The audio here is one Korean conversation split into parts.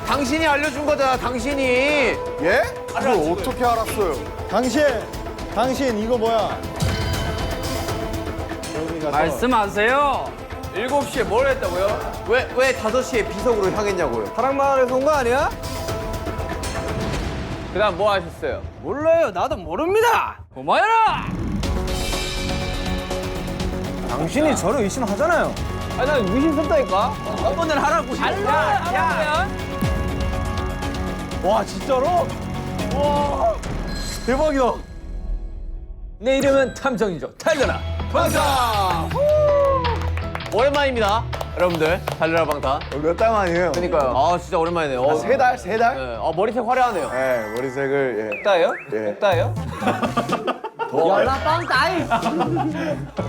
당신이 알려준 거잖아, 당신이. 예? 그걸 어떻게 알았어요? 당신 이거 뭐야? 말씀하세요. 7시에 뭘 했다고요? 왜 5시에 비석으로 향했냐고요? 사랑마을에서 온 거 아니야? 그 다음 뭐 하셨어요? 몰라요. 나도 모릅니다. 고마워라. 당신이 저를 의심하잖아요. 아니 나 의심스럽다니까. 한번은 하라고. 야. 와 진짜로? 와 대박이다. 내 이름은 탐정이죠. 달려라. 방탄! 오랜만입니다, 여러분들. 달려라 방탄. 몇 달 만이에요? 그러니까요. 아, 진짜 오랜만이네요. 3달? 3달? 네. 머리색 화려하네요. 네, 머리색을 따요? 예. 따요?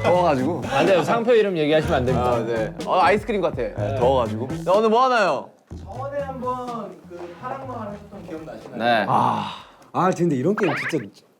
더워가지고. 안 돼요. 상표 이름 얘기하시면 안 됩니다. 아, 네. 아이스크림 같아. 네, 더워가지고. 자, 오늘 뭐 하나요? 저번에 한번 그 파랑마을 하셨던 기억나시나요? 네. 아 근데 이런 게임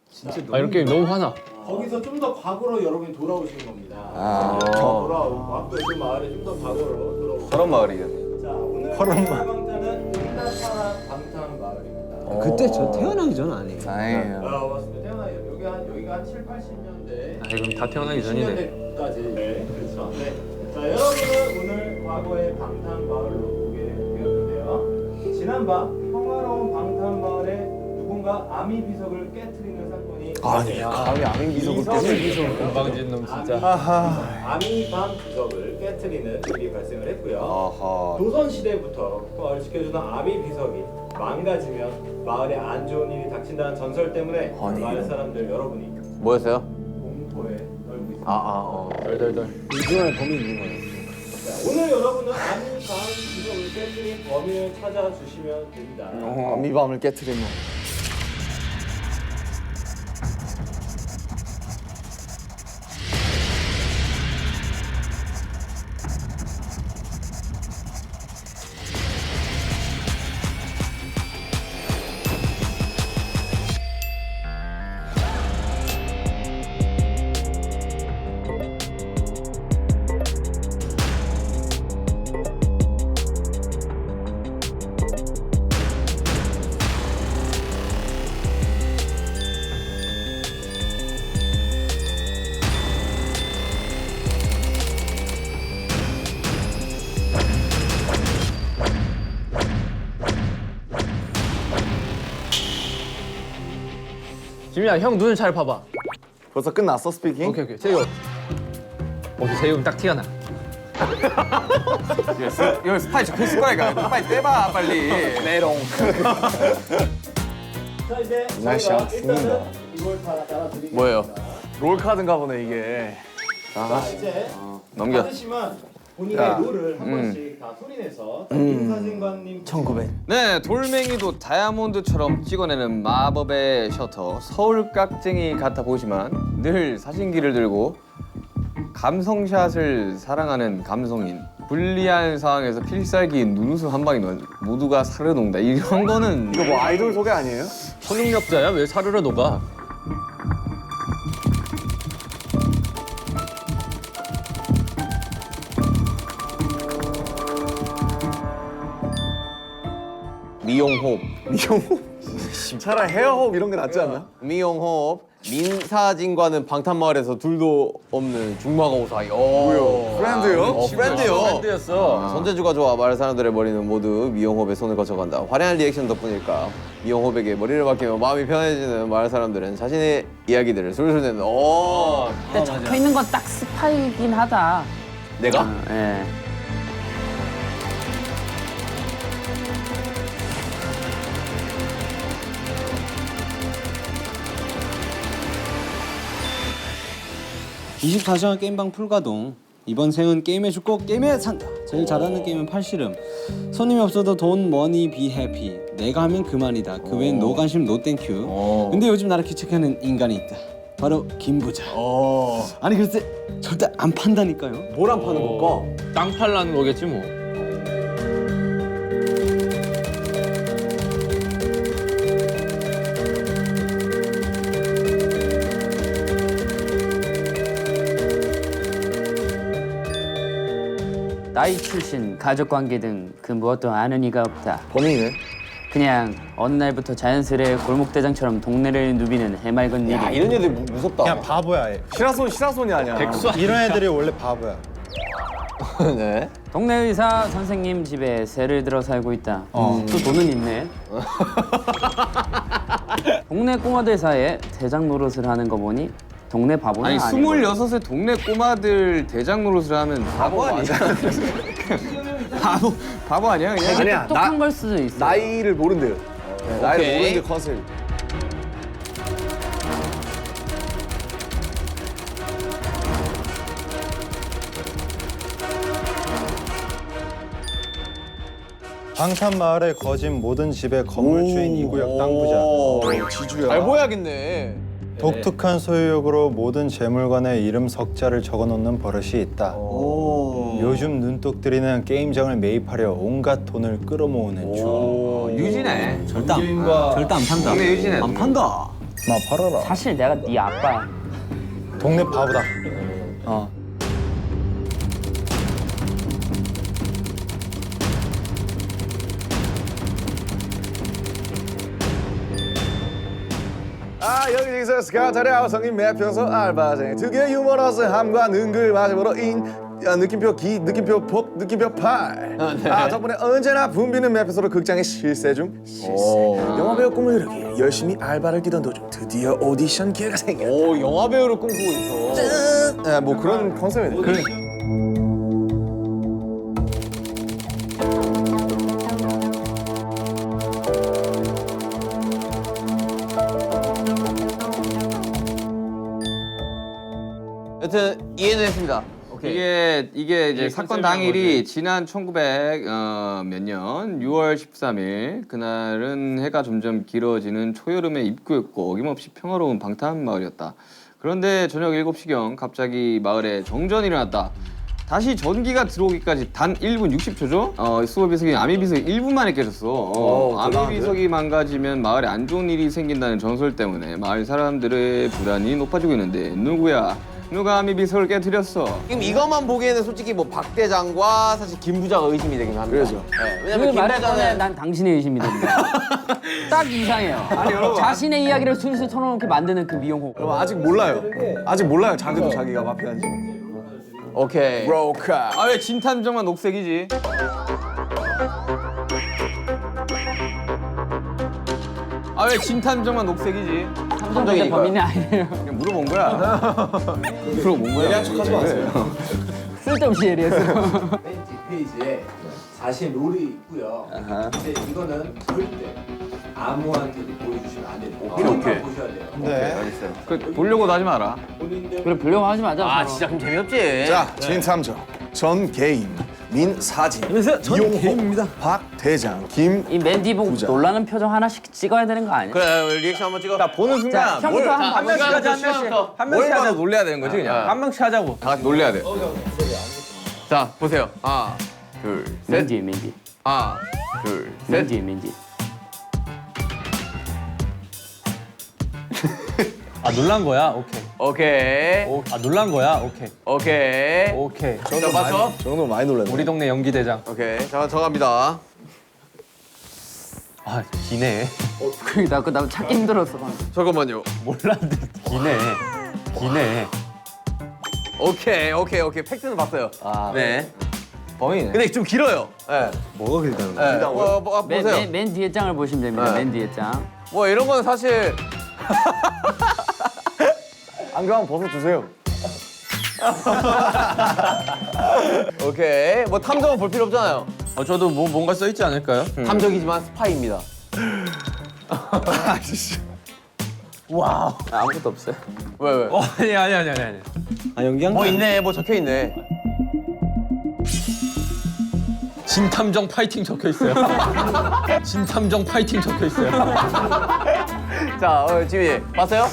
진짜 이런 게임 너무 화나. 거기서 좀 더 과거로 여러분이 돌아오시는 겁니다. 아. 돌아오고 앞으로 그 마을에 좀 더 과거로 돌아오고. 저런 마을이겠네. 자 오늘 방탄은 응답하라 방탄 마을입니다. 그때 저 태어나기 전 아니에요. 다행이에요. 맞습니다. 태어나요. 여기가 한 7, 80년대. 그럼 다 태어나기 전이네. 90년대까지. 네, 그렇죠. 네. 자 여러분은 오늘 과거의 방탄 마을로 오게 되었는데요. 지난밤 평화로운 방탄 마을에 누군가 아미 비석을 깨트리는 사건이 감히 아민 기석을 깨서. 건방진 놈 진짜. 아미 밤 비석을 깨트리는 일이 발생을 했고요. 아하. 조선 시대부터 마을 지켜주는 아미 비석이 망가지면 마을에 안 좋은 일이 닥친다는 전설 때문에 아니. 마을 사람들 여러분이 뭐였어요? 공포에 떨고 있습니다. 덜덜덜. 이중에 범이 있는 거예요. 자, 오늘 여러분은 아미 밤 비석을 깨트린 범인을 찾아주시면 됩니다. 아미밤을 깨트리면. 지민아 형 눈을 잘 봐봐. 벌써 끝났어, 스피킹? 오케이. 세요. 오케이 세요 딱 티가 나. 이거 스파이 적혀있을 거니까 빨리 떼봐, 빨리. 메롱. 자 이제 날씨야, 저희가 죽는다. 일단은 이걸 다 따라드리겠습니다. 뭐예요? 롤카드인가 보네, 이게. 자 이제 넘겨. 받으시면 본인의 야. 롤을 한 번씩 다 소리내서 민사진관님 1900. 네, 돌멩이도 다이아몬드처럼 찍어내는 마법의 셔터 서울 깍쟁이 같아 보이지만 늘 사진기를 들고 감성샷을 사랑하는 감성인 불리한 상황에서 필살기인 눈웃음 한 방이 모두가 사르르 녹는다. 이런 거는 이거 뭐 아이돌 소개 아니에요? 초능력자야? 왜 사르르 녹아? 미용호흡. 차라리 헤어호흡 이런 게 낫지 않나? 미용호흡. 민사진과는 방탄마을에서 둘도 없는 중마고 사이. 뭐요? 프렌드요? 프렌드요. 밴드였어. 손재주가 좋아 마을 사람들의 머리는 모두 미용호흡에 손을 거쳐간다. 화려한 리액션 덕분일까 미용호흡에게 머리를 맡기며 마음이 편해지는 마을 사람들은 자신의 이야기들을 술술 내는. 오. 근데 적혀 있는 건 딱 스파이긴 하다. 내가? 예. (24시간) 게임방 풀가동. 이번 생은 게임에 죽고 게임에 산다. 제일 잘하는 게임은 팔씨름. 손님이 없어도 돈 머니 비 해피. 내가 하면 그만이다. 그 외엔 노 관심 노 땡큐. 근데 요즘 나를 귀책하는 인간이 있다. 바로 김부자. 아니 글쎄 절대 안 판다니까요. 뭘 안 파는 걸까? 땅 팔라는 거겠지 뭐. 나이, 출신, 가족관계 등 그 무엇도 아는 이가 없다. 범인이네. 그냥 어느 날부터 자연스레 골목대장처럼 동네를 누비는 해맑은 일이. 야 이런 애들 무섭다. 그냥 바보야. 얘. 시라손이 아니야. 이런 애들이 원래 바보야. 네. 동네 의사 선생님 집에 새를 들어 살고 있다. 또 돈은 있네. 동네 꼬마들 사이에 대장 노릇을 하는 거 보니 동네 바보는 아니 아니고. 26의 동네 꼬마들 대장 노릇을 하면 바보 아니야? 바보 아니야 그냥? 아니야. 똑똑한 걸 수도 있어. 나이를 모른대요. 네, 나이를 오케이. 모르는 게 컨셉. 방탄마을에 거진 모든 집의 건물주인 이 구역 땅 부자. 지주야. 잘 보여야겠네. 독특한 소유욕으로 모든 재물관에 이름 석자를 적어놓는 버릇이 있다. 요즘 눈독들이는 게임장을 매입하려 온갖 돈을 끌어모으는 중. 유진해. 절대 안 판다. 동네 유진해. 안 판다. 마 팔아라. 사실 내가 네 아빠야. 동네 바보다. 여기서 스카타리아 성인 매표소 알바생 특유의 유머러스함과 능글맞음으로 느낌표 기, 느낌표 복, 느낌표 팔. 덕분에 언제나 붐비는 매표소로 극장에 실세 중. 영화배우 꿈을 이루기 열심히 알바를 뛰던 도중 드디어 오디션 기회가 생겼다. 오 영화 배우를 꿈꾸고 있어. 뭐 그런 컨셉이네. 여튼 이해는 했습니다. 오케이. 이게 이제 사건 당일이 지난 1900 몇 년 6월 13일 그날은 해가 점점 길어지는 초여름의 입구였고 어김없이 평화로운 방탄 마을이었다. 그런데 저녁 7시경 갑자기 마을에 정전이 일어났다. 다시 전기가 들어오기까지 단 1분 60초죠? 수호 비석이 아미 비석이 1분 만에 깨졌어. 아미 비석이 망가지면 마을에 안 좋은 일이 생긴다는 전설 때문에 마을 사람들의 불안이 높아지고 있는데 누구야? 누가 아미 비석을 깨뜨렸어? 지금 이것만 보기에는 솔직히 뭐 박 대장과 사실 김 부자가 의심이 되긴 합니다. 그래서. 네, 그 왜냐면 김 말에 꺼내 부자는 난 당신의 의심이 됩니다. 딱 이상해요. 자신의 이야기를 술술 털어놓게 만드는 그 미용호. 그럼 아직 몰라요. 아직 몰라요. 자기도 자기가 마피아인지. 오케이. 브로카. 아 왜 진탐정만 녹색이지? 아 왜 진탐정만 녹색이지? 탐정인데 범인이 아니에요. 그냥 물어본 거야. 물어본 거야. 예리한 척하지 마세요. 쓸데없이 예리했어. 맨 뒷페이지에 자신 롤이 있고요. 근데 이거는 절대 아무한테도 보여주시면 안 돼요. 오케이. 보셔야 돼요. 네. 그 보려고도 하지 마라. 본인들 그래 보려고 하지 마자. 아 서로. 진짜 그럼 재미없지. 자, 진탐정, 전 개인, 민사진, 안녕하세요. 전 이용호, 개인입니다. 박 대장, 김. 이 맨디 보고 부자. 놀라는 표정 하나씩 찍어야 되는 거 아니야? 그래 우리 리액션 한번 찍어. 나 보는 순간 자, 형부터 한번 한 명씩 하자 한 명씩. 한 명씩 하자 놀래야 되는 거지 그냥. 한 명씩 하자고. 다 같이 놀래야 돼. 자 보세요. 하나, 둘, 셋. 맨디 맨디. 하나, 둘, 셋. 맨디 맨디. 아 놀란 거야? 오케이. 오케이. 아 놀란 거야? 오케이. 오케이. 오케이. 자 맞춰. 저 정도 많이 놀랐네. 우리 동네 연기 대장. 오케이. 자 정합니다. 아 기네. 나 찾기 힘들었어. 잠깐만요. 몰랐는데 기네. 기네. 오케이. 팩트는 봤어요. 네. 범인이네. 근데 좀 길어요. 네. 뭐가 길다는 네. 보세요. 맨 뒤에 장을 보시면 됩니다. 네. 맨 뒤에 장. 뭐 이런 건 사실 안경 한번 벗어주세요. 오케이. 뭐 탐정은 볼 필요 없잖아요. 저도 뭐 뭔가 써 있지 않을까요? 탐정이지만 스파이입니다. 아무것도 없어요. 왜? 아니. 아 연기한 뭐 거 있네. 뭐 적혀 있네. 진탐정 파이팅 적혀 있어요. 진탐정 파이팅 적혀 있어요. 자, 지휘 봤어요?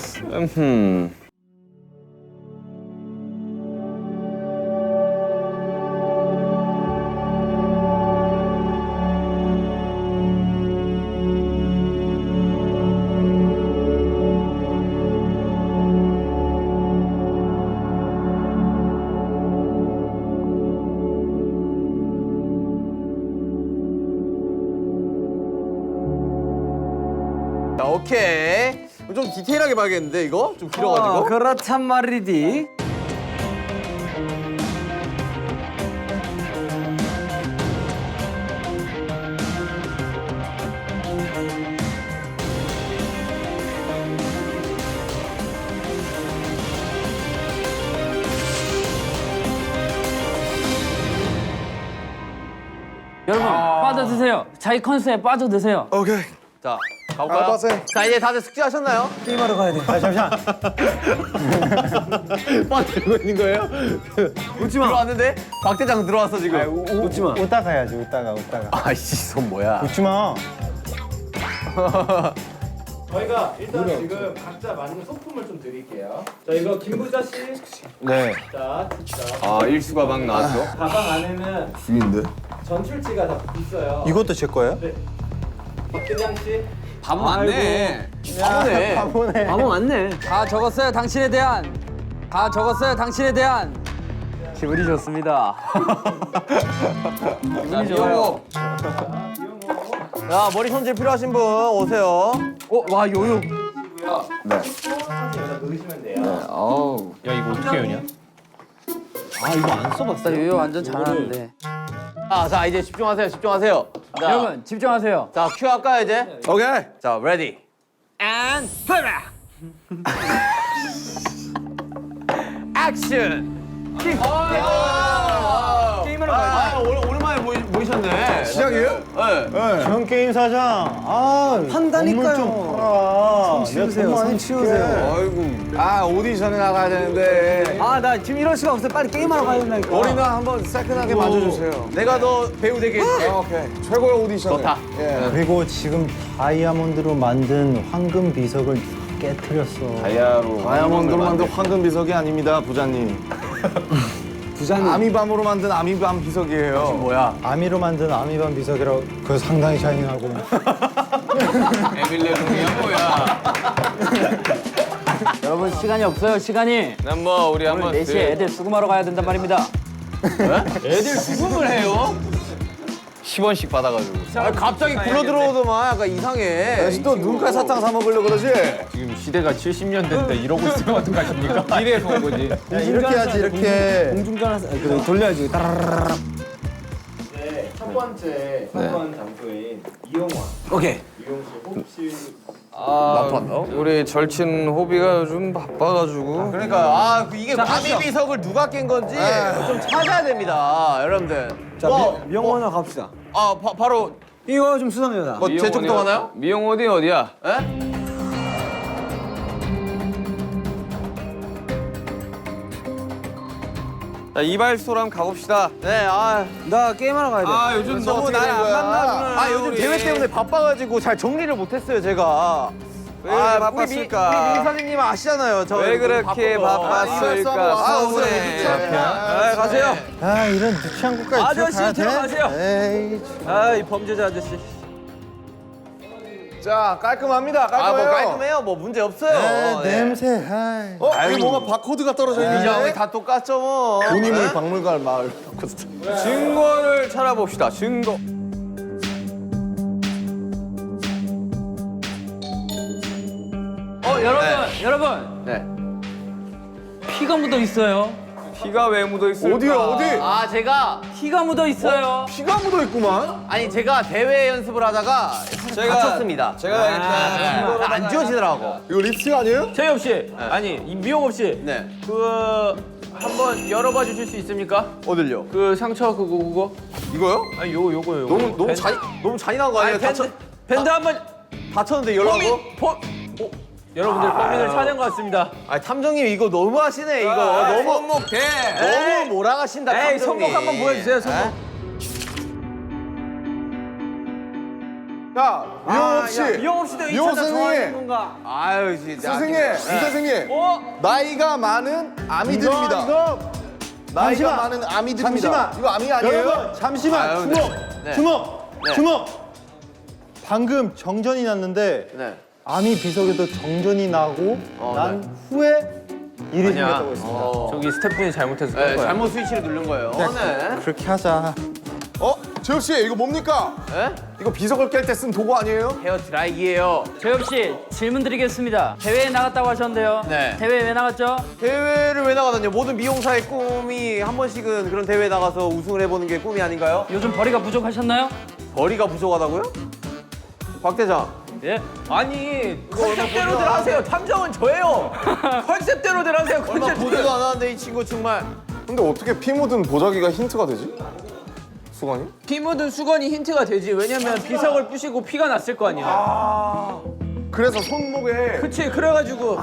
자, 오케이. 좀 디테일하게 봐야겠는데 이거 좀 길어가지고. 그렇단 말이디. 여러분 빠져드세요. 자기 컨셉에 빠져드세요. 오케이. 자, 가볼까요? 알바생. 자, 이제 다들 숙제하셨나요? 게임하러 가야 돼. 아 잠시만. 빠 들고 있는 거예요? 웃지 마. 들어왔는데 박 대장 들어왔어 지금. 웃지 마. 웃다가 해야지. 웃다가. 아이씨, 손 뭐야? 웃지 마. 저희가 일단 지금 각자 맞는 소품을 좀 드릴게요. 자, 이거 김부자 씨. 네. 자, 아 일수가 막 나왔어. 가방 안에는 죽인데. 전출치가 다 있어요. 이것도 제 거예요? 네. 박대장 씨. 밥 맞네. 바보네. 바보 맞네. 다 적었어요. 당신에 대한. 다 적었어요. 당신에 대한. 기분이 좋습니다. 자, 미용호. 야, 머리 손질 필요하신 분 오세요. 와 요요. 네. 여기다 넣으시면 돼요. 어우. 나 요요 완전 잘하는데. 자, 이제 집중하세요. 집중하세요. 자, 여러분 집중하세요. 자, 큐 할까요 이제? 오케이. 자, 레디. 액션. 게임하러 가요. 오랜만에 모이셨네. 시작이에요? 네. 전 게임 사장. 아 판다니까요. 좀 팔아. 치우세요. 손 치우세요. 아이고. 오디션에 나가야 되는데. 아 나 지금 이럴 수가 없어요. 빨리 게임하러 가야 된다니까. 머리는 한번 새끈하게 맞춰주세요. 내가 너 배우 되게 해줄게. 오케이. 최고의 오디션. 좋다. 예. 그리고 지금 다이아몬드로 만든 황금 비석을 깨트렸어. 다이아몬드로 만든 황금 비석이 아닙니다, 부자님. 부자님. 아미밤으로 만든 아미밤 비석이에요. 뭐야? 아미로 만든 아미밤 비석이라고 그거 상당히 샤이닝하고. 에밀레 룸이야 뭐야. 여러분 시간이 없어요. 시간이. 난 뭐 우리 오늘 한번 4시에 애들 수금하러 가야 된단 말입니다. 애들 수금을 해요? 10원씩 받아가지고. 갑자기 굴러 들어오더만 약간 이상해. 또 눈깔 사탕 사 먹으려고 그러지? 지금 시대가 70년대인데 이러고 있으면 어떡하십니까? 미래에서 온 거지. 이렇게 해야지 이렇게. 공중전화 그래 돌려야지. 따라라라라. 네, 첫 번째 선번 장소인 이용화. 오케이. 이용 씨 혹시 우리 절친 호비가 요즘 바빠가지고. 그러니까 이게 아미 비석을 누가 깬 건지 좀 찾아야 됩니다, 여러러분들. 자 미용원으로 갑시다. 바로 이거 좀 수상해요. 뭐 제 쪽도 가나요? 미용 어디야? 에? 자 이발소랑 가봅시다. 네, 나 게임하러 가야 돼. 요즘 너무 어떻게 된 날 안 거야? 만나구나. 요즘 대회 때문에 바빠가지고 잘 정리를 못했어요, 제가. 왜 그렇게 바빴을까? 우리 미사님 아시잖아요. 저 왜 그렇게 바쁜 거. 바빴을까? 서운해. 가세요. 아 이런 유치한 곳까지 아저씨 들어가세요. 에이. 아이 범죄자 아저씨. 자, 깔끔합니다. 깔끔해요. 뭐 깔끔해요. 뭐 문제 없어요. 아, 네. 냄새. 아이. 여기 뭔가 바코드가 떨어져 이정이 있는데? 다 똑같죠 뭐. 본인을 박물관 마을. 증거를 찾아봅시다. 증거. 여러분 네. 피가 묻어 있어요. 피가 왜 묻어 있을까? 어디야, 어디? 제가 피가 묻어 있어요. 피가 묻어 있구만. 아니 제가 대회 연습을 하다가 다쳤습니다. 제가 일단 안 지워지더라고. 이거 립스틱 아니에요? 재엽 씨, 아니 미용업 씨, 네. 그 한번 열어봐 주실 수 있습니까? 어딜요? 그 상처 그거. 이거요? 아니 요거요. 너무 잔인한 거 아니에요? 밴드 한번 다쳤는데 열라고? 여러분들 범인을 찾은 것 같습니다. 탐정님 이거 너무 하시네 이거. 너무 손목대. 너무 몰아가신다 에이 탐정님. 손목 한번 보여주세요. 손목. 자, 미용업 씨. 미용업 씨도 이 미용 차장 좋아하는 선생님. 건가? 아유 진짜. 선생님, 이 선생님. 나이가 많은 아미들입니다. 나이가 많은 아미들입니다. 잠시만. 이거 아미 아니에요? 여러분 잠시만. 아유, 주목. 네. 주목. 네. 주목. 방금 정전이 났는데 네. 아미 비석에도 정전이 나고 난 후에 일이 생겼다고 했습니다. 저기 스태프분이 잘못했을 네, 거야. 잘못 스위치를 누른 거예요. 네. 그렇게 하자. 재엽 씨 이거 뭡니까? 에? 이거 비석을 깰 때 쓴 도구 아니에요? 헤어 드라이기예요. 재엽 씨 질문 드리겠습니다. 대회에 나갔다고 하셨는데요. 네. 대회 왜 나갔죠? 대회를 왜 나가다뇨? 모든 미용사의 꿈이 한 번씩은 그런 대회에 나가서 우승을 해보는 게 꿈이 아닌가요? 요즘 벌이가 부족하셨나요? 벌이가 부족하다고요? 박 대장. 예. 아니 컨셉대로들 하세요. 탐정은 저예요. 컨셉대로들 하세요. 얼마 컨셉대로. 보지도 않았는데 이 친구 정말. 근데 어떻게 피 묻은 보자기가 힌트가 되지? 수건이? 피 묻은 수건이 힌트가 되지. 왜냐면 비석을 부시고 피가 났을 거 아니야. 그래서 손목에 그치. 그래가지고.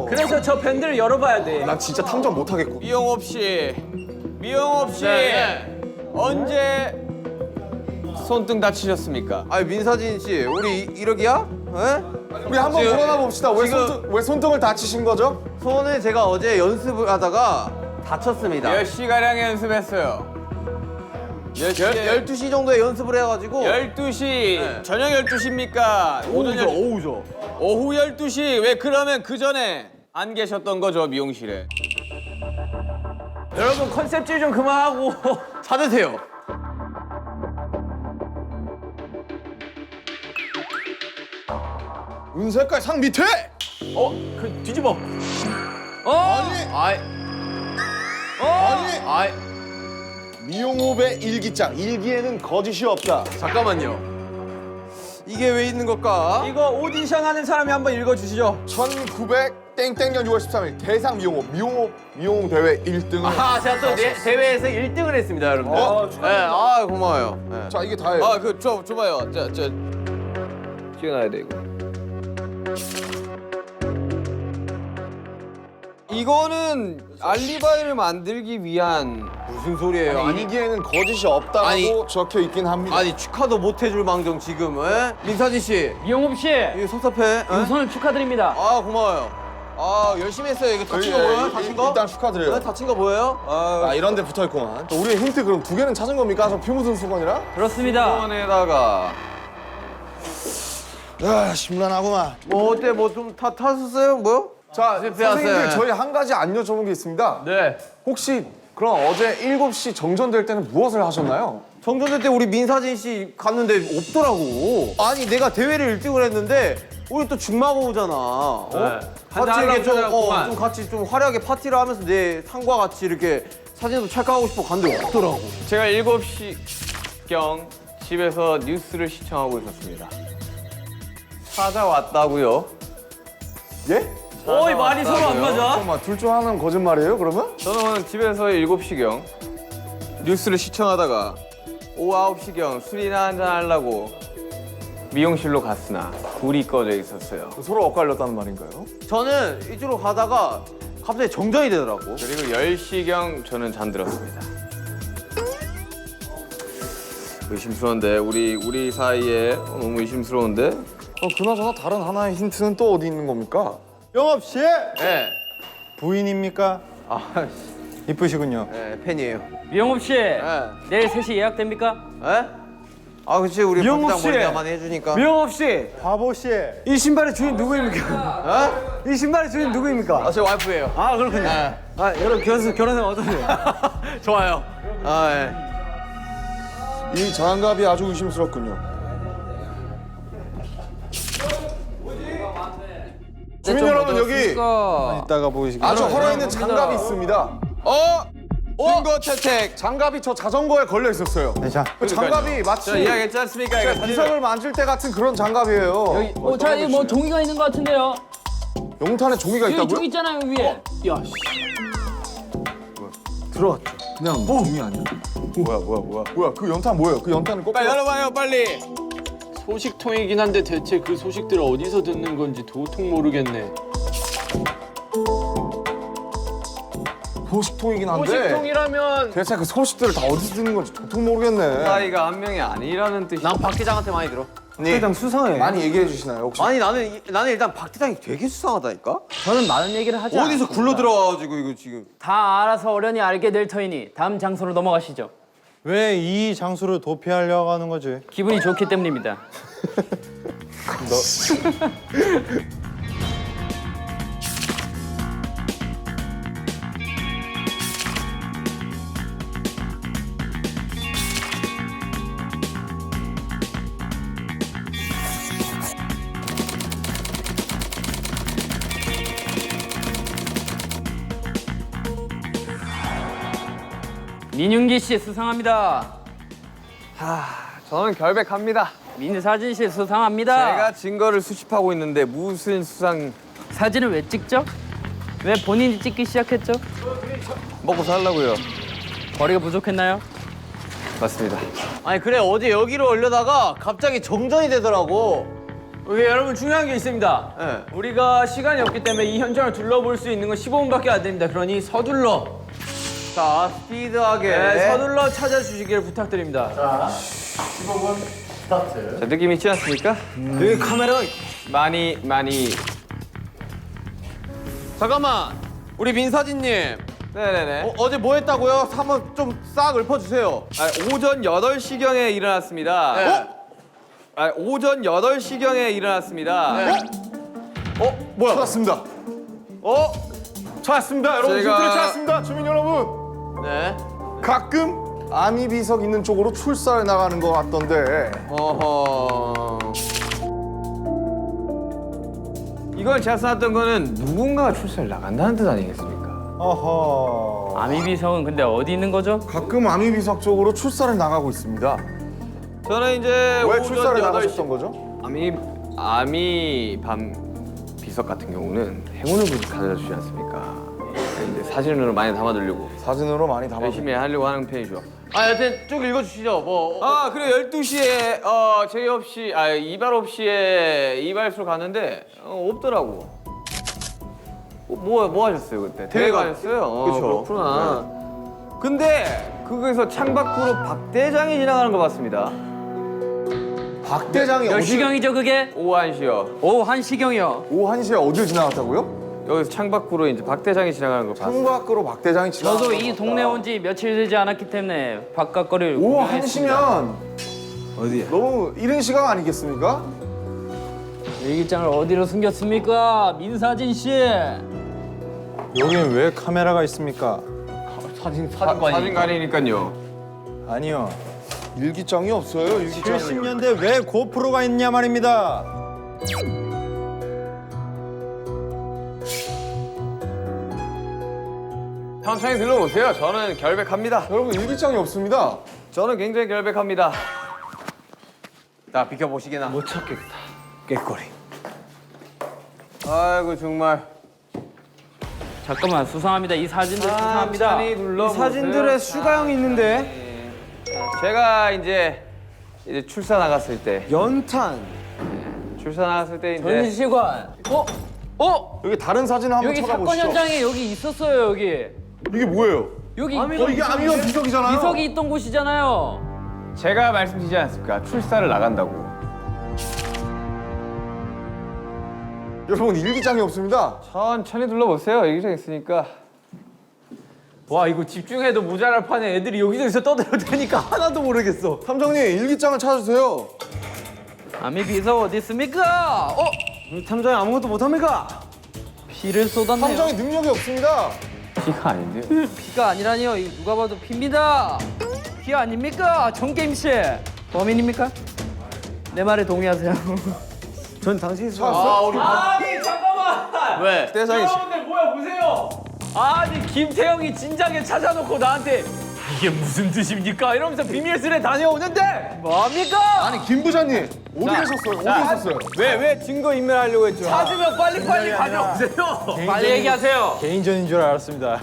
그래서 저 밴드를 열어봐야 돼. 난 진짜 탐정 못하겠고. 미용업 씨, 미용업 씨, 네. 언제 손등 다치셨습니까? 아니 민사진 씨, 우리 이러기야? 에? 우리 한번 지금- 물어나 봅시다. 왜, 지금- 왜 손등을 다치신 거죠? 손을 제가 어제 연습을 하다가 다쳤습니다. 몇 시가량 연습했어요? 12시 정도에 연습을 해가지고 12시, 저녁 12시입니까? 오후죠. 오후 12시. 왜 그러면 그 전에 안 계셨던 거죠, 미용실에? 여러분 컨셉질 좀 그만하고. 찾으세요. 은색깔 상 밑에! 그 뒤집어. 아이, 아니! 미용업의 일기장. 일기에는 거짓이 없다. 잠깐만요. 이게 왜 있는 걸까? 이거 오디션 하는 사람이 한번 읽어주시죠. 1900 땡땡년 6월 13일 대상 미용 대회 1등을. 아, 제가 또 대회에서 1등을 했습니다, 여러분들. 네, 아, 고마워요. 네. 자, 이게 다예요. 아, 줘봐요. 찍어놔야 돼, 이거. 이거는 알리바이를 만들기 위한 무슨 소리예요? 아니, 일기에는 거짓이 없다고 아니. 적혀 있긴 합니다. 아니 축하도 못 해줄 망정 지금, 에? 민사진 씨, 미용업 씨 이거 섭섭해. 에? 우선을 축하드립니다. 아, 고마워요. 아, 열심히 했어요. 이거 다친 거 보여요? 다친 거? 일단 축하드려요. 네, 다친 거 보여요? 아, 이런 데 붙어 있구만. 우리의 힌트 그럼 2개는 찾은 겁니까? 저 피 묻은 수건이랑? 그렇습니다. 수건에다가 아, 심란하구만. 뭐 어때? 뭐 좀 탔었어요? 뭐요? 자, 실패했어요. 선생님들 저희 한 가지 안 여쭤본 게 있습니다. 네. 혹시 그럼 어제 7시 정전될 때는 무엇을 하셨나요? 정전될 때 우리 민사진 씨 갔는데 없더라고. 아니 내가 대회를 1등을 했는데 우리 또 중마고 오잖아. 어? 같이 한잔하려고 이렇게 좀, 찾아갔구만. 좀 같이 좀 화려하게 파티를 하면서 내 상과 같이 이렇게 사진도 찰칵하고 싶어 갔는데 없더라고. 제가 7시경 집에서 뉴스를 시청하고 있었습니다. 찾아왔다고요? 예? 어이 말이 서로 안 맞아. 잠깐만, 둘 중 하나는 거짓말이에요, 그러면? 저는 집에서 7시경 뉴스를 시청하다가 오후 9시경 술이나 한잔 하려고 미용실로 갔으나 불이 꺼져 있었어요. 서로 엇갈렸다는 말인가요? 저는 이쪽으로 가다가 갑자기 정전이 되더라고. 그리고 10시경 저는 잠들었습니다. 의심스러운데 우리 사이에 너무 의심스러운데. 그나저나 다른 하나의 힌트는 또 어디 있는 겁니까? 영업 씨 네. 부인입니까? 아, 이쁘시군요. 네, 팬이에요. 미용업 씨 네. 내일 3시 예약됩니까? 에? 아, 그치 우리 미영국 박장 씨! 머리가 많이 해주니까. 미용업 씨, 바보 씨. 이 신발의 주인 누구입니까? 이 신발의 주인 누구입니까? 아, 제 와이프예요. 아 그렇군요. 네. 아 여러분 결혼생 어떠세요? 좋아요. 아, 예. 이 장갑이 아주 의심스럽군요. 주민 여러분, 여기 이따가 보이시겠죠? 아주 헐어있는 장갑이 있습니다. 증거 채택. 장갑이 저 자전거에 걸려 있었어요. 네, 자. 그 장갑이 마치 저 이야기했지 않습니까? 이거 비석을 만질 때 같은 그런 장갑이에요. 자 여기 뭐 종이가 있는 것 같은데요. 용탄에 종이가 여기 있다고요? 종이 있잖아요 위에. 야 씨. 그냥 종이 아니야? 뭐야? 그 연탄 뭐예요? 그 연탄을 꼭 빨리 열어봐요, 빨리. 소식통이긴 한데 대체 그 소식들을 어디서 듣는 건지 도통 모르겠네. 소식통이긴 한데 소식통이라면 대체 그 소식들을 다 어디서 듣는 건지 도통 모르겠네. 사이가 한 명이 아니라는 뜻이. 난 박 대장한테 많이 들어. 회장 수상해. 많이 얘기해 주시나요 혹시? 아니 나는 일단 박 대장이 되게 수상하다니까. 저는 많은 얘기를 하지 어디서 않습니다. 굴러 들어와가지고 이거 지금. 다 알아서 어련히 알게 될 터이니 다음 장소로 넘어가시죠. 왜 이 장소를 도피하려고 하는 거지? 기분이 좋기 때문입니다. 민윤기 씨 수상합니다. 저는 결백합니다. 민사진 씨 수상합니다. 제가 증거를 수집하고 있는데 무슨 수상 사진을 왜 찍죠? 왜 본인이 찍기 시작했죠? 먹고 살라고요. 거리가 부족했나요? 맞습니다. 아니 그래 어제 여기로 올려다가 갑자기 정전이 되더라고. 오케이, 여러분 중요한 게 있습니다. 네. 우리가 시간이 없기 때문에 이 현장을 둘러볼 수 있는 건 15분밖에 안 됩니다. 그러니 서둘러. 자, 스피드하게. 네, 서둘러 찾아주시길 부탁드립니다. 자, 15분 스타트. 자, 느낌 있지 않습니까? 여기 카메라가 많이 잠깐만. 우리 민사진님. 네네네. 어제 뭐 했다고요? 한번 좀 싹 읊어주세요. 오전 8시경에 일어났습니다. 네. 오전 8시경에 일어났습니다. 뭐야? 찾았습니다. 찾았습니다. 여러분 제가- 힌트를 찾았습니다. 주민 여러분. 네. 가끔 아미 비석 있는 쪽으로 출사를 나가는 것 같던데. 어허. 이건 제가 써놨던 거는 누군가가 출사를 나간다는 뜻 아니겠습니까? 어허. 아미비석은 근데 어디 있는 거죠? 가끔 아미 비석 쪽으로 출사를 나가고 있습니다. 저는 이제 왜 오전 출사를 8시 나가셨던 거죠? 아미 밤 비석 같은 경우는 행운을 가져다 주지 않습니까? 이제 사진으로 많이 담아두려고 사진으로 많이 담아. 열심히 하려고 하는 편이죠. 여튼 쭉 읽어주시죠. 뭐. 그리고 12시에 제의 없이 이발 없이에 이발소 갔는데 없더라고. 뭐 하셨어요 그때? 대회 가셨어요? 그쵸. 그렇구나. 근데 거기서 창밖으로 박 대장이 지나가는 거 봤습니다. 박 대장이 몇 어디? 시경이죠 그게? 오후 1시요. 오후 1시경이요. 오후 1시에 어딜 지나갔다고요? 여기서 창밖으로 이제 박 대장이 지나가는 거 봤어요. 창밖으로 박 대장이 지나갔다. 저도 이 동네 온 지 며칠 되지 않았기 때문에 바깥 거리를 오후 구경했습니다. 1시면 어디야? 너무 이른 시간 아니겠습니까? 일기장을 어디로 숨겼습니까? 민사진 씨. 여긴 왜 카메라가 있습니까? 사진관이니까요. 아니요. 일기장이 없어요. 일기장이. 70년대 왜 고프로가 있냐 말입니다. 천천히 들러보세요. 저는 결백합니다. 여러분 일기장이 없습니다. 저는 굉장히 결백합니다. 자, 비켜보시게나. 못 찾겠다. 깨꼬리. 아이고 정말. 잠깐만 수상합니다. 이 사진들 수상합니다. 천천히 둘러보세요. 사진들에 슈가형이 있는데. 제가 이제 출사 나갔을 때. 연탄. 출사 나갔을 때 이제. 전시관. 여기 다른 사진 한번 여기 사건 찾아보시죠. 현장에 여기 있었어요 여기. 이게 뭐예요? 여기 이게 아미가 비석이잖아요. 비석이 있던 곳이잖아요. 제가 말씀드리지 않았습니까? 출사를 나간다고. 여러분 일기장이 없습니다. 천천히 둘러보세요. 여기저기 있으니까. 와 이거 집중해도 모자랄 판에 애들이 여기저기서 떠들어대니까 하나도 모르겠어. 탐정님 일기장을 찾아주세요. 아미 비석 어디 있습니까? 탐정이 아무것도 못합니까? 피를 쏟았네요. 탐정이 능력이 없습니다. 피가 아닌데요. 피가 아니라니요. 이 누가 봐도 피입니다. 피 아닙니까? 정게임 씨. 범인입니까? 내 말에 동의하세요. 전 당신이 아니 잠깐만. 왜? 대장이 여러분들 뭐야 보세요. 아니 김태형이 진작에 찾아놓고 나한테 이게 무슨 뜻입니까? 이러면서 비밀스레 다녀오는데 뭡니까? 아니 김 부장님 어디 계셨어요? 어디 있었어요? 왜 증거 인멸하려고 했죠? 찾으면 빨리빨리 가져오세요. 빨리 얘기하세요. 개인전인 줄 알았습니다.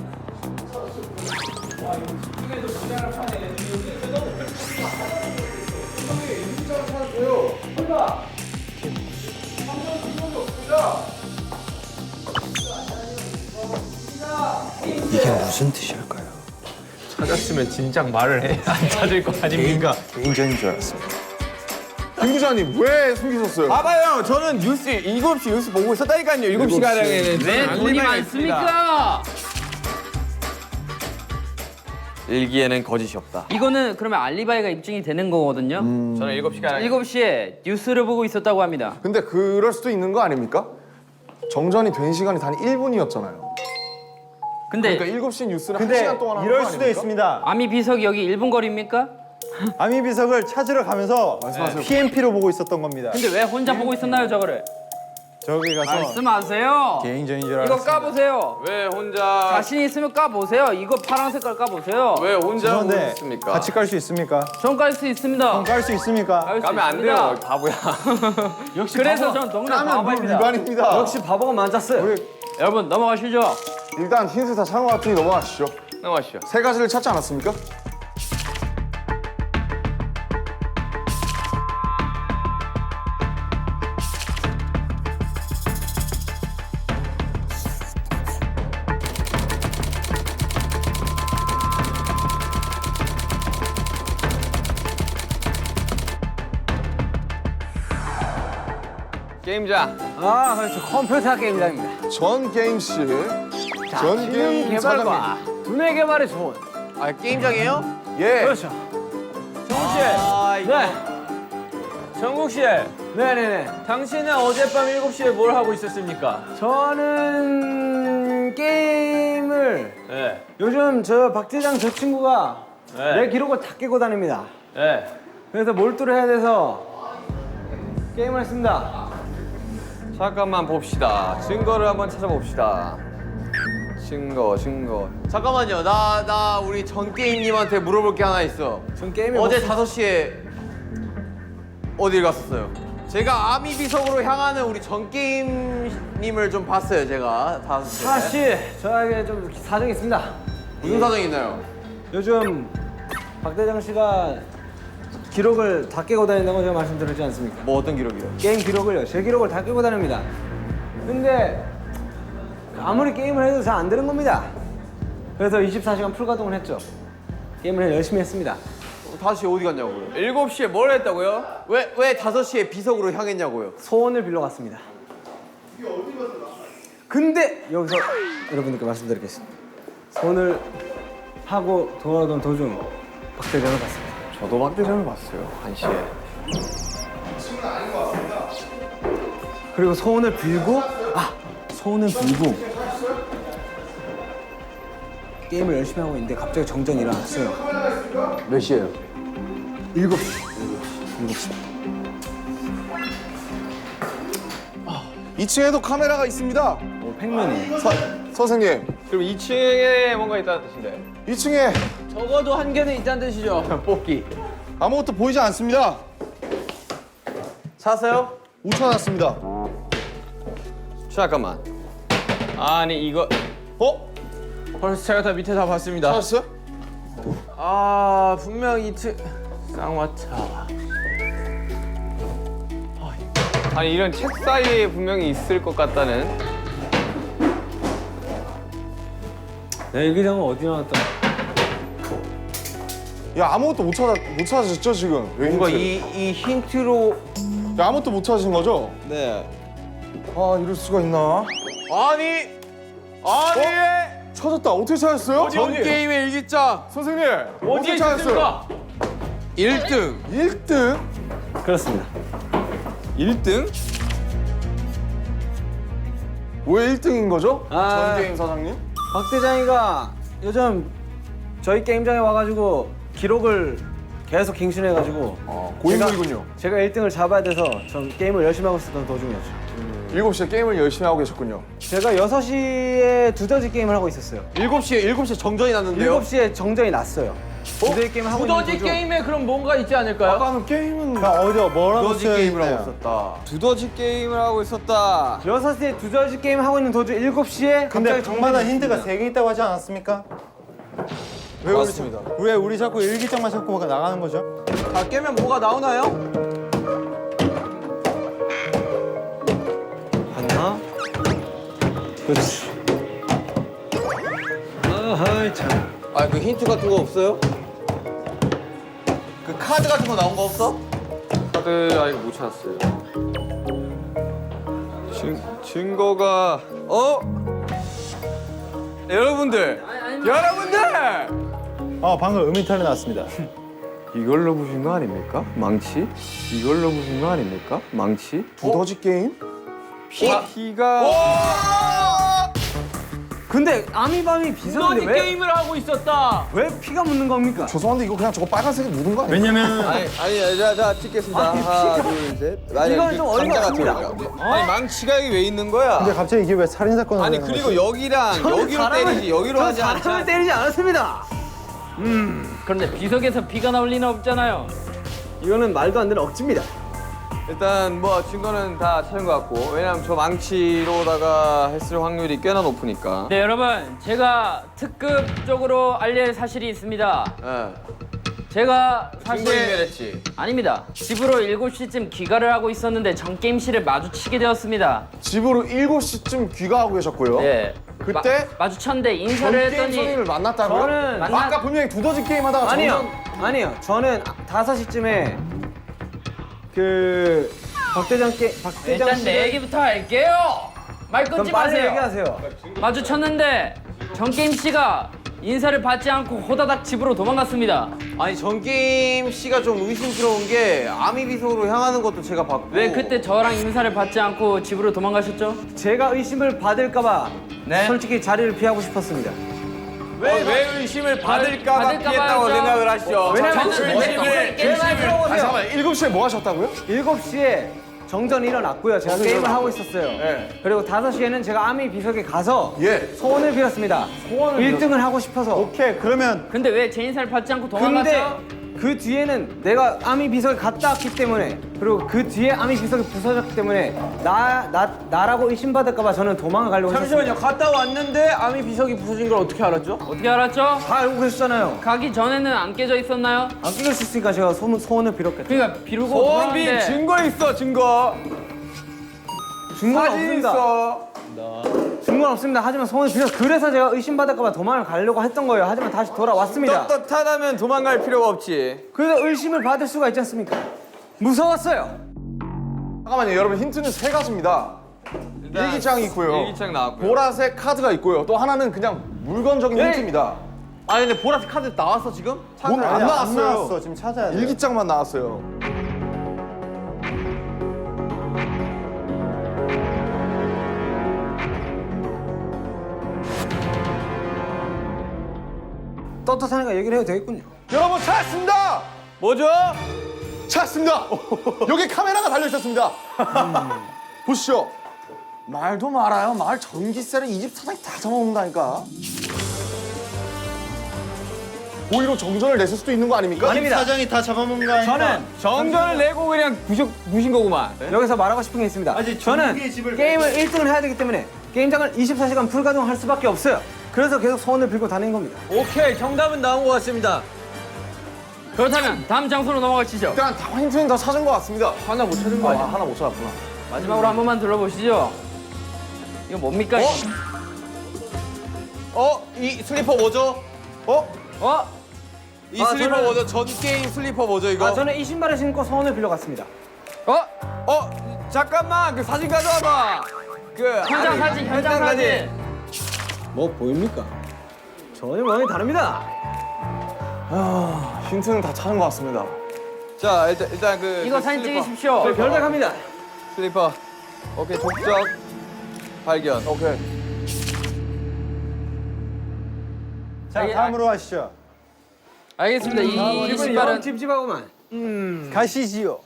이게 무슨 뜻일까요? 찾았으면 진작 말을 해. 안 찾을 거 아닙니까? 개인전인 줄 알았습니다. 김 부장님 왜 숨기셨어요? 봐봐요. 저는 뉴스 7시 뉴스 보고 있었다니까요. 7시 가량에는 왜 돈이 많습니까? 일기에는 거짓이 없다. 이거는 그러면 알리바이가 입증이 되는 거거든요. 저는 7시 가량 7시에 뉴스를 보고 있었다고 합니다. 근데 그럴 수도 있는 거 아닙니까? 정전이 된 시간이 단 1분이었잖아요. 근데 그러니까 7시 뉴스를 근데 1시간 동안 하는 이럴 거 수도 아닙니까? 있습니다. 아미 비석이 여기 1분 거리입니까? 아미 비석을 찾으러 가면서 PMP로 보고 있었던 겁니다. 근데 왜 혼자 보고 있었나요 저거를? 저기 가서 말씀하세요. 개인전인 줄 이거 알았습니다. 까보세요. 왜 혼자 자신 있으면 까보세요. 이거 파란 색깔 까보세요. 왜 혼자 죄송한데 오셨습니까? 같이 깔 수 있습니까? 전 깔 수 있습니다. 깔 수 있습니까? 깔 수 까면 안 있습니다. 돼요, 바보야. 역시 그래서 전 동네 바보입니다. 위반입니다. 역시 바보가 맞았어요. 여러분 넘어가시죠. 일단 힌트 다 참은 것 같으니 넘어가시죠. 넘어가시죠. 세 가지를 찾지 않았습니까? 게임장. 아, 그렇죠. 컴퓨터 게임장입니다. 전 게임실, 전 게임 개발과 두뇌 개발의 조언. 아 게임장이에요? 예. 그렇죠. 정국 씨. 네. 정국 씨. 네네네. 당신은 어젯밤 7시에 뭘 하고 있었습니까? 저는 게임을 네. 요즘 저 박대장 저 친구가 네. 내 기록을 다 깨고 다닙니다. 네. 그래서 몰두를 해야 돼서 게임을 했습니다. 잠깐만 봅시다. 증거를 한번 찾아봅시다. 증거. 잠깐만요. 나 우리 전 게임님한테 물어볼 게 하나 있어. 전 게임에 어제 5시에 어딜 갔었어요? 제가 아미 비석으로 향하는 우리 전 게임님을 좀 봤어요. 제가 5시에. 사실 저에게 좀 사정이 있습니다. 무슨 사정이 있나요? 요즘 박대장 씨가 기록을 다 깨고 다닌다고 제가 말씀드렸지 않습니까? 뭐 어떤 기록이요? 게임 기록을요. 제 기록을 다 깨고 다닙니다. 근데 아무리 게임을 해도 잘 안 되는 겁니다. 그래서 24시간 풀가동을 했죠. 게임을 열심히 했습니다. 5시 어디 갔냐고요? 7시에 뭘 했다고요? 왜 5시에 비석으로 향했냐고요? 소원을 빌러 갔습니다. 근데 여기서 여러분들께 말씀드리겠습니다. 소원을 하고 돌아오던 도중 박대장을 봤습니다. 저도 박대장을 봤어요. 1시에. 그리고 소원을 빌고 소원을 빌고 게임을 열심히 하고 있는데 갑자기 정전이 일어났어요. 몇 시에요? 7시. 2층에도 카메라가 있습니다. 팩맨이. 선생님, 그럼 2층에 뭔가 있다는 뜻인데. 2층에 적어도 한 개는 있다는 뜻이죠. 뽑기. 아무것도 보이지 않습니다. 찾았어요? 못 찾았습니다. 잠깐만. 아니 이거 벌써 제가 다 밑에 다 봤습니다. 찾았어요? 아, 분명 2층 쌍화차. 아니 이런 책 사이에 분명히 있을 것 같다는. 내 일기장은 어디 나왔다? 야, 아무것도 못 찾으셨죠 지금? 왜 뭔가 힌트? 이 힌트로 야, 아무것도 못 찾으신 거죠? 네. 아, 이럴 수가 있나? 아니 찾았다. 어떻게 찾았어요? 전 게임의 일기장 선생님, 어디에 어떻게 찾았어요? 있습니까? 1등. 1등? 그렇습니다. 1등? 왜 1등인 거죠? 아. 전 게임 사장님? 박대장이가 요즘 저희 게임장에 와가지고 기록을 계속 갱신해가지고 고인물이군요. 제가 1등을 잡아야 돼서 전 게임을 열심히 하고 있었던 도중이었죠. 7시에 게임을 열심히 하고 계셨군요. 제가 6시에 두더지 게임을 하고 있었어요. 7시에 정전이 났는데요. 7시에 정전이 났어요. 두더지 게임을 하고 있는 두더지 도중 게임에 그럼 뭔가 있지 않을까요? 아까는 게임은 어디요? 뭐라고 두더지 쓰여 게임을 하고 있나요? 있었다. 두더지 게임을 하고 있었다. 6시에 두더지 게임 하고 있는 도중 7시에 근데 갑자기 방마다 정전이 힌트가 있습니다. 3개 있다고 하지 않았습니까? 왜 그렇습니다. 왜 우리 자꾸 일기장만 자꾸 나가는 거죠? 다 깨면 뭐가 나오나요? 봤나? 그렇지. 아하이 참. 아, 그 힌트 같은 거 없어요? 그 카드 같은 거 나온 거 없어? 카드 아직 못 찾았어요. 증거가 여러분들 방금 음이탈이 났습니다. 이걸로 보신 거 아닙니까? 망치? 이걸로 보신 거 아닙니까? 망치? 두더지 게임? 피가 근데 아미밤이 너니 비서인데 왜, 게임을 하고 있었다. 왜 피가 묻는 겁니까? 죄송한데 이거 그냥 저거 빨간색에 묻은 거 아니에요? 왜냐면 아니 자 찍겠습니다. 하나 둘 셋. 아니, 이건 좀 어이가 감자 없습니다. 같아요. 아니 망치가 여기 왜 있는 거야? 근데 갑자기 이게 왜 살인 사건을 아니 하는 그리고 거지? 여기랑 여기로 때리지 여기로 하지 사람을 않잖아. 때리지 않았습니다. 그런데 비석에서 피가 나올 리는 없잖아요. 이거는 말도 안 되는 억지입니다. 일단 뭐 증거는 다 찾은 것 같고 왜냐면 저 망치로다가 했을 확률이 꽤나 높으니까. 네 여러분 제가 특급 쪽으로 알릴 사실이 있습니다. 제가 증거 사실 인멸했지. 아닙니다. 집으로 7시쯤 귀가를 하고 있었는데 전 게임실을 마주치게 되었습니다. 집으로 7시쯤 귀가하고 계셨고요. 네. 그때 마주쳤는데 전 인사를 게임 했더니 선생님을 만났다고요? 저는 아까 분명히 두더지 게임 하다가 아니요. 저는 5시쯤에 그 박대장 일단 씨 내 얘기부터 할게요. 말 끊지 그럼 빨리 마세요. 얘기하세요. 마주쳤는데 정게임 씨가 인사를 받지 않고 호다닥 집으로 도망갔습니다. 아니 전게임 씨가 좀 의심스러운 게 아미 비석으로 향하는 것도 제가 봤고. 왜 그때 저랑 인사를 받지 않고 집으로 도망가셨죠? 제가 의심을 받을까봐 솔직히 자리를 피하고 싶었습니다. 왜 의심을 받을까봐 받을까 피했다고 봐요. 생각을 하시죠? 왜냐면 저는 아니 잠깐만 7시에 뭐 하셨다고요? 7시에 정전이 일어났고요. 제가 게임을 하고 있었어요. 그리고 5시에는 제가 아미 비석에 가서 예. 소원을 빌었습니다. 1등을 하고 싶어서. 오케이 그러면 근데 왜 제 인사를 받지 않고 근데 도망갔죠? 그 뒤에는 내가 아미 비석에 갔다 왔기 때문에 그리고 그 뒤에 아미 비석이 부서졌기 때문에 나라고 의심받을까봐 저는 도망을 가려고 했었습니다. 갔다 왔는데 아미 비석이 부서진 걸 어떻게 알았죠? 어떻게 알았죠? 다 알고 계셨잖아요. 가기 전에는 안 깨져 있었나요? 안 끼고 있으니까 제가 소원을 빌었겠죠. 그러니까 비르고 소원 빈 도망갔는데 증거 있어 증거. 증거는 사진 없습니다. 있어. 증거는 없습니다. 하지만 소원을 빌어서 그래서 제가 의심받을까봐 도망을 가려고 했던 거예요. 하지만 다시 돌아왔습니다. 떳떳하다면 도망갈 필요가 없지. 그래서 의심을 받을 수가 있지 않습니까? 무서웠어요. 잠깐만요 여러분 힌트는 3가지입니다. 일기장이 있고요. 일기장 나왔고요. 보라색 카드가 있고요. 또 하나는 그냥 물건적인 힌트입니다. 아니 근데 보라색 카드 나왔어 지금? 안 아니, 안 나왔어요. 나왔어. 지금 찾아야 돼. 일기장만 나왔어요. 떳떳하니까 얘기를 해도 되겠군요. 여러분 찾았습니다. 뭐죠? 찾았습니다. 여기 카메라가 달려 있었습니다. 보시죠. 말도 말아요. 말 전기세를 이 집 사장이 다 잡아먹는다니까. 오히려 정전을 냈을 수도 있는 거 아닙니까? 아닙니다. 사장이 다 잡아먹는 거 아니까? 저는 정전을 내고 그냥 부신 거구만. 여기서 말하고 싶은 게 있습니다. 저는 게임을 1등을 해야 되기 때문에 게임장을 24시간 불가동할 수밖에 없어요. 그래서 계속 소원을 빌고 다닌 겁니다. 오케이 정답은 나온 것 같습니다. 그렇다면 다음 장소로 넘어가시죠. 일단 다 힌트는 다 찾은 것 같습니다. 하나 못 찾은 거 아, 아니야? 하나 못 찾았구나. 마지막으로 한 번만 둘러보시죠. 이거 뭡니까? 이 슬리퍼 뭐죠? 이 슬리퍼 저는- 뭐죠? 전 게임 슬리퍼 뭐죠 이거? 저는 이 신발을 신고 소원을 빌려 갔습니다. 잠깐만 그 사진 가져와봐. 현장 사진, 현장 사진. 뭐 보입니까? 전혀 모양이 다릅니다. 힌트는 다 찾은 것 같습니다. 자 일단 그 이거 그 사진 슬리퍼. 찍으십시오. 저희 별백합니다. 슬리퍼. 오케이 족적 발견. 오케이. 자 다음으로 하시죠. 알겠습니다. 이 기분이 신발은 영 찝찝하구만. 가시지요.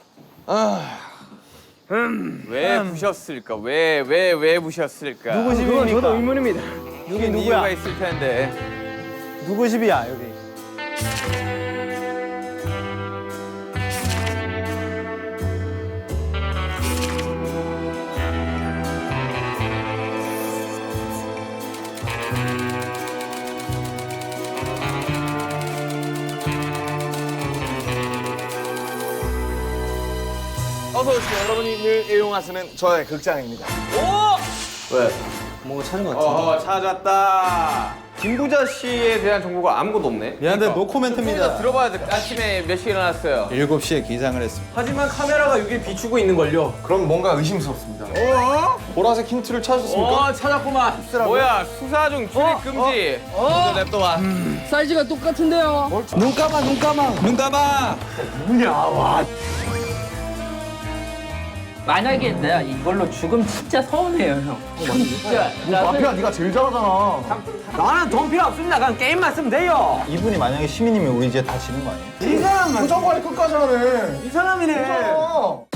왜 부셨을까? 왜 부셨을까? 누구 그건 집입니까? 저도 의문입니다. 여기 이유가 누구야? 있을 텐데. 누구 집이야 여기? 어서 오십시오. 여러분이 늘 애용하시는 저의 극장입니다. 왜? 뭔가 찾은 것 같은데. 찾았다. 김부자 씨에 대한 정보가 아무것도 없네. 미안한데 좀 노코멘트입니다. 들어봐야 돼. 아침에 몇 시에 일어났어요? 7시에 기상을 했습니다. 하지만 카메라가 여기 비추고 있는 걸요. 그럼 뭔가 의심스럽습니다. 보라색 힌트를 찾으셨습니까? 찾았구만. 뭐야 수사 중 출입 금지. 먼저 냅둬봐. 사이즈가 똑같은데요. 눈 감아 눈 감아. 눈 감아. 만약에 내가 이걸로 죽으면 진짜 서운해요, 형. 진짜. 마피아 네가 제일 잘하잖아. 나는 돈 필요 없습니다. 그냥 게임만 쓰면 돼요. 이분이 만약에 시민이면 우리 이제 다 지는 거 아니에요? 이 사람만 표정관리 끝까지 하네. 이 사람이네. 괜찮아.